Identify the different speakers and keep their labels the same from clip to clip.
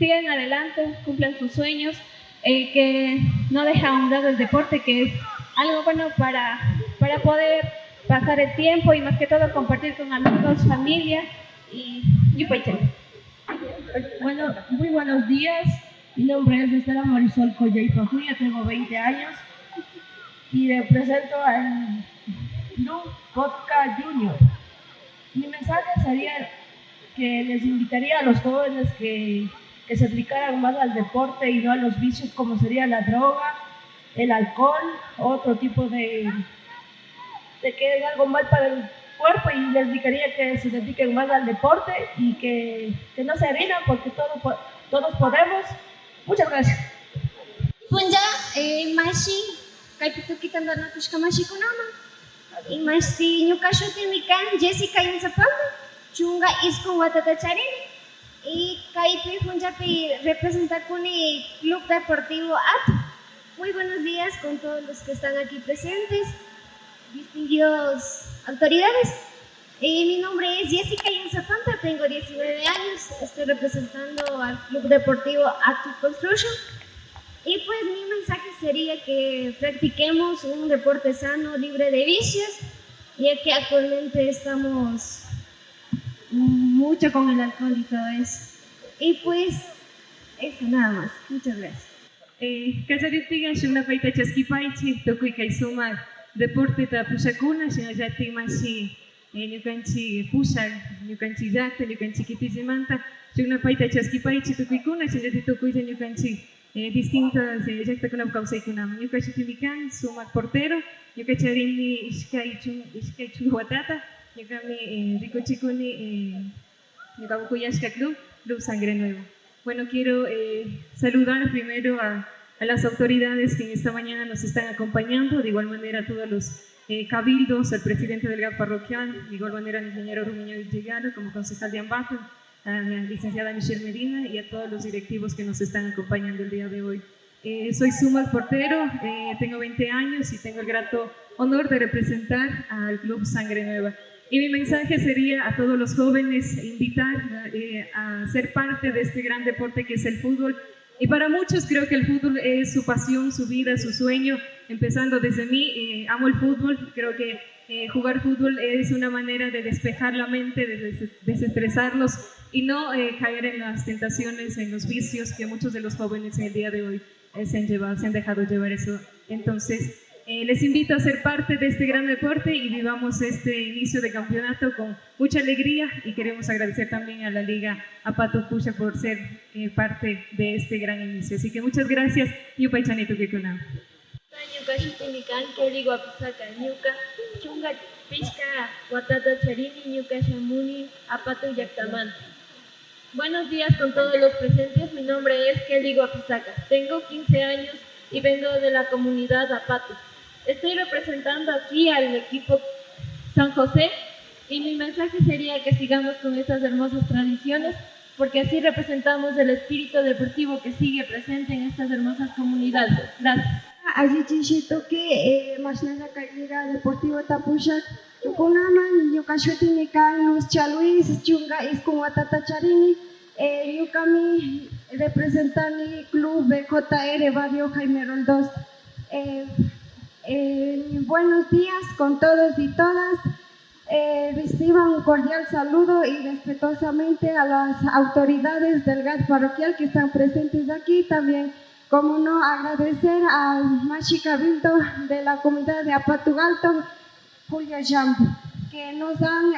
Speaker 1: sigan adelante, cumplan sus sueños, que no dejen a un lado el deporte, que es algo bueno para poder pasar el tiempo y más que todo compartir con amigos, familia y pues.
Speaker 2: Bueno, muy buenos días. Mi nombre es Estela Marisol Colley Fajuya, tengo 20 años y represento al Club Vodka Junior. Mi mensaje sería que les invitaría a los jóvenes que se aplicaran más al deporte y no a los vicios como sería la droga, el alcohol, otro tipo de que es algo mal para el cuerpo, y les indicaría que se dediquen más al deporte y que no se rindan porque todos podemos. Muchas gracias.
Speaker 3: Punja, mashi, kaypitu kita ndarnakushka mashikunama. Imashi ñukashutimi kan Jessica Insapamba, chunga iskun watata charini. Y kaypi punjapi representakuni Club Deportivo ATU. Muy buenos días con todos los que están aquí presentes, distinguidos autoridades. Mi nombre es Jessica Insapamba, tengo 19 años, estoy representando al Club Deportivo ATU Construction. Y pues mi mensaje sería que practiquemos un deporte sano, libre de vicios, ya que actualmente estamos mucho con el alcohol y todo eso. Y pues eso nada más. Muchas gracias.
Speaker 1: Kasaritiga shuna paita chaskipaichi tukuy kay sumak deporteta pushakuna shinallatik mashi ñukanchik pushak, ñukanchik llaqta, ñukanchik kitijimanta shuna paita chaskipaichi tukuykuna shinallatik tukuylla ñukanchik distintas llaqtakunapi kawsaykunaman. Ñuka shutimi kan sumak portero, ñuka charini ishkay chunka watata, ñukami rikuchikuni ñuka kuyashka Club Sangre Nueva. Bueno, quiero saludar primero a las autoridades que en esta mañana nos están acompañando, de igual manera a todos los cabildos, al presidente del GAP parroquial, de igual manera al ingeniero Rumiño Villegaro como concejal de Ambato, a la licenciada Michelle Medina y a todos los directivos que nos están acompañando el día de hoy. Soy Sumak Portero, tengo 20 años y tengo el grato honor de representar al Club Sangre Nueva. Y mi mensaje sería a todos los jóvenes invitar a ser parte de este gran deporte que es el fútbol. Y para muchos creo que el fútbol es su pasión, su vida, su sueño, empezando desde mí. Amo el fútbol, creo que jugar fútbol es una manera de despejar la mente, de desestresarnos y no caer en las tentaciones, en los vicios que muchos de los jóvenes en el día de hoy se han dejado llevar eso. Entonces, les invito a ser parte de este gran deporte y vivamos este inicio de campeonato con mucha alegría, y queremos agradecer también a la Liga Apato Pusha por ser parte de este gran inicio. Así que muchas gracias. Yupa Chanito Kekuna.
Speaker 4: Ñuka shutimi kan Kelly Guapisaka, ñuka chunga pishka watata charini, ñuka shamuni Apato Llaqtamanta. Buenos días con todos los presentes. Mi nombre es Kelly Guapisaka. Tengo 15 años y vengo de la comunidad Apato. Estoy representando aquí al equipo San José y mi mensaje sería que sigamos con estas hermosas tradiciones, porque así representamos el espíritu deportivo que sigue presente en estas hermosas comunidades. Gracias.
Speaker 3: Allí chishito que Mashnaka Liga Deportivo Tapushak, Tukunaman, Yukashutini Kan, Luz Chaluis, Chunga Iskun Watata Charini, Yukami representante Club BJR Barrio Jaime Roldós. Buenos días con todos y todas. Reciban un cordial saludo y respetuosamente a las autoridades del GAT parroquial que están presentes aquí. También, como no, agradecer al Machi Cabildo de la comunidad de Apatugalto, Julio Jambo, que nos han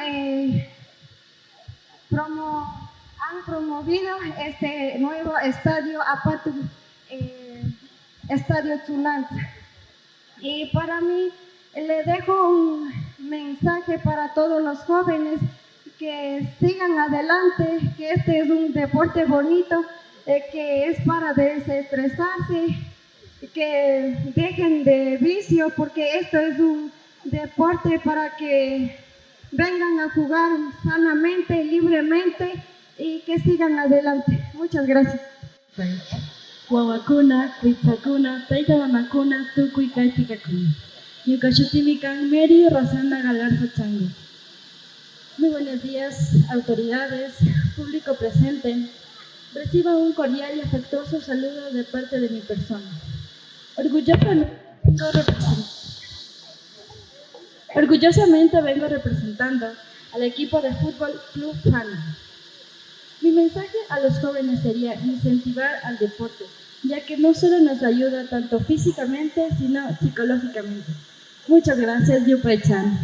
Speaker 3: promovido este nuevo estadio Apatu, Estadio Tunanza. Y para mí, le dejo un mensaje para todos los jóvenes que sigan adelante, que este es un deporte bonito, que es para desestresarse, que dejen de vicio, porque esto es un deporte para que vengan a jugar sanamente, libremente y que sigan adelante. Muchas gracias.
Speaker 2: Wawakuna, Kuitzakuna, Taitamanakuna, Tukuy Kaitikakuna. Ñukashutimi kan Mary Rosana Galarza Chango.
Speaker 5: Muy buenos días, autoridades, público presente.
Speaker 4: Reciban un cordial y afectuoso saludo de parte de mi persona. Orgullosamente vengo representando al equipo de fútbol Club FANA. Mi mensaje a los jóvenes sería incentivar al deporte, ya que no solo nos ayuda tanto físicamente, sino psicológicamente. Muchas gracias, Yupechan.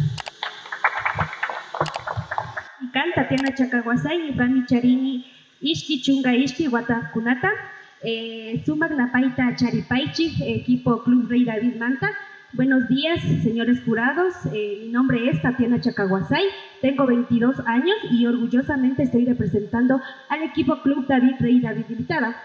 Speaker 1: Canta Tatiana Chacaguasay, Yukami Charini, Ishki Chunga Ishki, Watakunata, Sumac La Paita Charipaichi, equipo Club Rey David Manta. Buenos días, señores jurados. Mi nombre es Tatiana Chacaguasay, tengo 22 años y orgullosamente estoy representando al equipo Club David Rey David Limitada.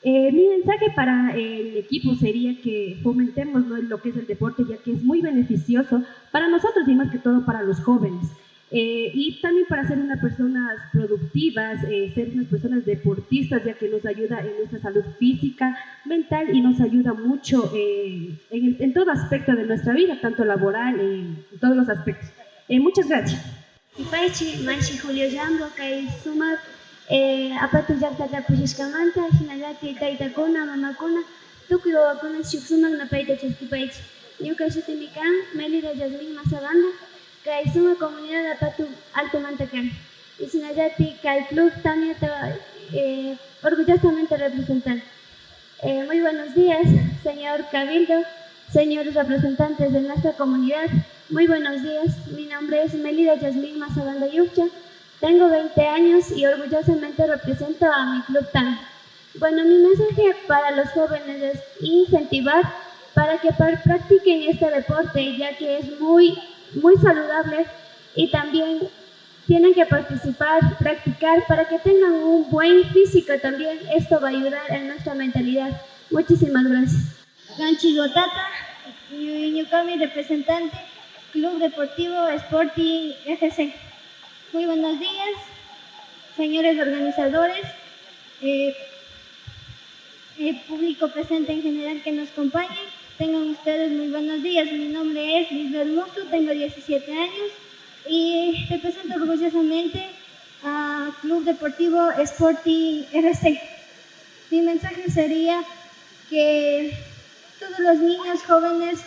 Speaker 1: Mi mensaje para el equipo sería que fomentemos, ¿no?, lo que es el deporte, ya que es muy beneficioso para nosotros y más que todo para los jóvenes. Y también para ser unas personas productivas, ser unas personas deportistas, ya que nos ayuda en nuestra salud física, mental y nos ayuda mucho en todo aspecto de nuestra vida, tanto laboral, en todos los aspectos. Muchas gracias.
Speaker 3: Paichi, Machi Julio Jambo, Kai Sumac, Apatu Yaktata Pushishkamanta, Shinagati Taitakuna, Mamakuna, Tuki Wawakuna, Shuksumac Napaita Chaskipaichi, Ñuka Shutimikan, Melida Yasmin Mazabanda, Kai Suma Comunidad Apatu Alto Mantacán. Y Shinagati Kai Club Tania orgullosamente representan. Muy buenos días, señor Cabildo, señores representantes de nuestra comunidad. Muy buenos días, mi nombre es Melida Yasmin Mazabanda Yukcha, tengo 20 años y orgullosamente represento a mi club TAN. Bueno, mi mensaje para los jóvenes es incentivar para que practiquen este deporte, ya que es muy saludable y también tienen que participar, practicar para que tengan un buen físico también. Esto va a ayudar en nuestra mentalidad. Muchísimas gracias.
Speaker 5: Ganchi Gotata, Ñucami representante, Club Deportivo Sporting FC. Muy buenos días, señores organizadores, público presente en general que nos acompañe. Tengan ustedes muy buenos días. Mi nombre es Lisbeth Musto, tengo 17 años y represento orgullosamente a Club Deportivo Sporting FC. Mi mensaje sería que todos los niños jóvenes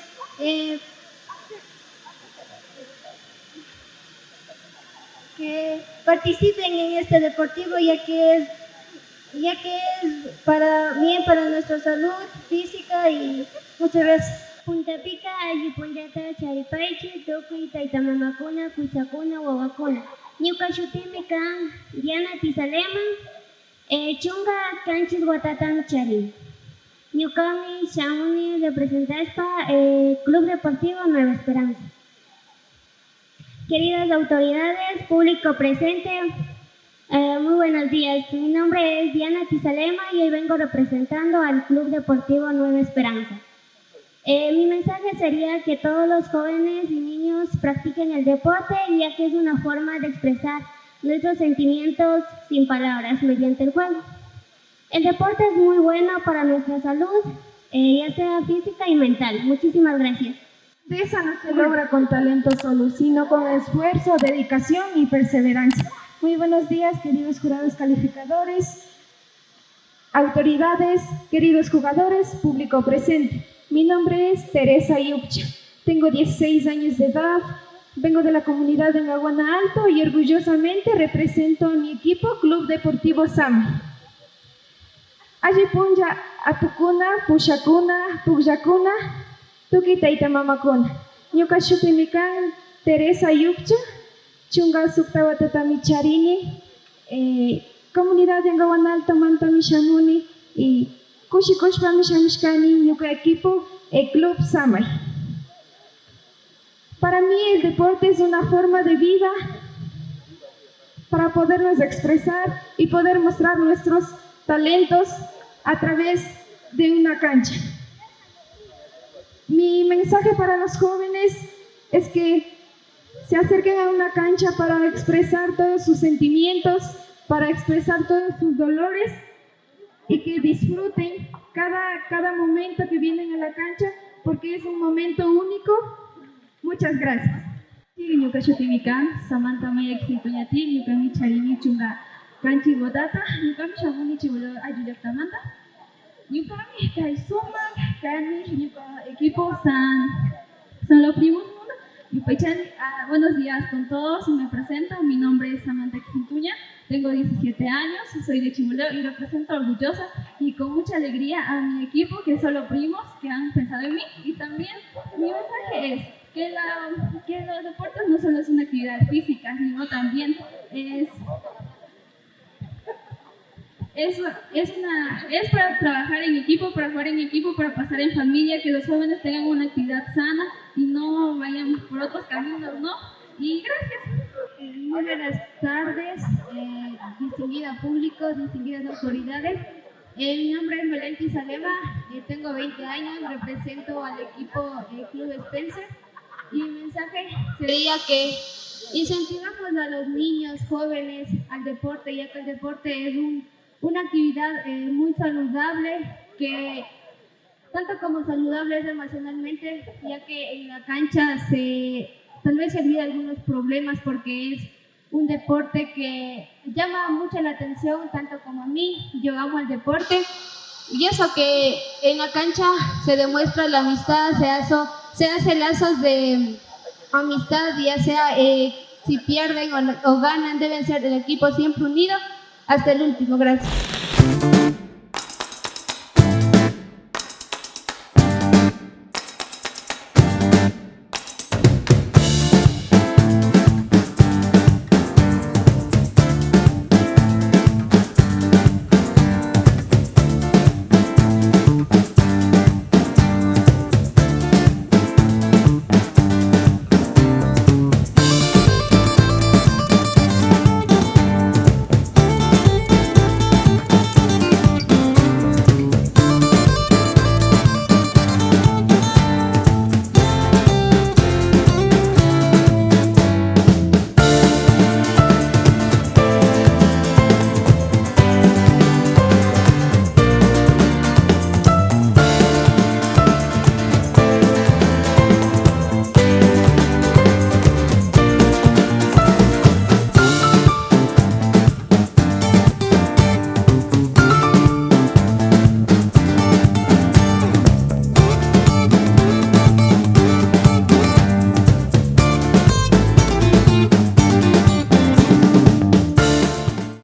Speaker 5: que participen en este deportivo, ya que es para nuestra salud física. Y muchas gracias.
Speaker 3: Punta Pica, Ayupunyata, Charipaichi, Toki, Taitamamakuna, Kuisakuna, Wawakuna. Ñuka Shutimikan, Diana Tizalema, Chunga Canchis Guatatán Chari. Ñukami Shamuni representaspa Club Deportivo Nueva Esperanza. Queridas autoridades, público presente, muy buenos días. Mi nombre es Diana Tizalema y hoy vengo representando al Club Deportivo Nueva Esperanza. Mi mensaje sería que todos los jóvenes y niños practiquen el deporte, ya que es una forma de expresar nuestros sentimientos sin palabras mediante el juego. El deporte es muy bueno para nuestra salud, ya sea física y mental. Muchísimas gracias.
Speaker 2: Esa no se logra con talento solo, sino con esfuerzo, dedicación y perseverancia. Muy buenos días, queridos jurados calificadores, autoridades, queridos jugadores, público presente. Mi nombre es Teresa Yukcha, tengo 16 años de edad, vengo de la comunidad de Ngaguana Alto y orgullosamente represento a mi equipo Club Deportivo SAM. Ayipunja Atukuna, Pushakuna, Pugyakuna, Tuki Taitamamakuna. Ñuka shutimikan Teresa Yukcha, Chunga Suktawatata Charini, comunidad de Ngaguana Alto Mantami Shamuni y Kushikushpami Shamishkani, Ñuka equipo, el Club Samay. Para mí el deporte es una forma de vida para podernos expresar y poder mostrar nuestros talentos a través de una cancha. Mi mensaje para los jóvenes es que se acerquen a una cancha para expresar todos sus sentimientos, para expresar todos sus dolores y que disfruten cada momento que vienen a la cancha, porque es un momento único. Muchas gracias.
Speaker 6: Ñuka shutimikan Samantha Mayak Sintuñati, Ñuka Charini Chunga Kanchi Botata, Yukami Shamuni Chibulo Ayuyaktamanta. Yukami Kaisuma, Kani, Yuka Equipo San los primos. Yupaychan, buenos días con todos, me presento, mi nombre es Samantha Quintuña, tengo 17 años, soy de Chimuleo y represento orgullosa y con mucha alegría a mi equipo que son los primos que han pensado en mí. Y también mi mensaje es que los deportes no solo es una actividad física, sino también es para trabajar en equipo, para jugar en equipo, para pasar en familia, que los jóvenes tengan una actividad sana y no vayan por otros caminos, ¿no? Y gracias.
Speaker 5: Muy buenas tardes, distinguido público, distinguidas autoridades. Mi nombre es Melenti Saleva, tengo 20 años, represento al equipo Club Spencer y mi mensaje sería que incentivamos a los niños, jóvenes al deporte, ya que el deporte es una actividad muy saludable, que tanto como saludable es emocionalmente, ya que en la cancha tal vez se olvida algunos problemas porque es un deporte que llama mucho la atención, tanto como a mí. Yo amo el deporte y eso que en la cancha se demuestra la amistad, se hace lazos de amistad, ya sea si pierden o ganan, deben ser del equipo siempre unido hasta el último. Gracias.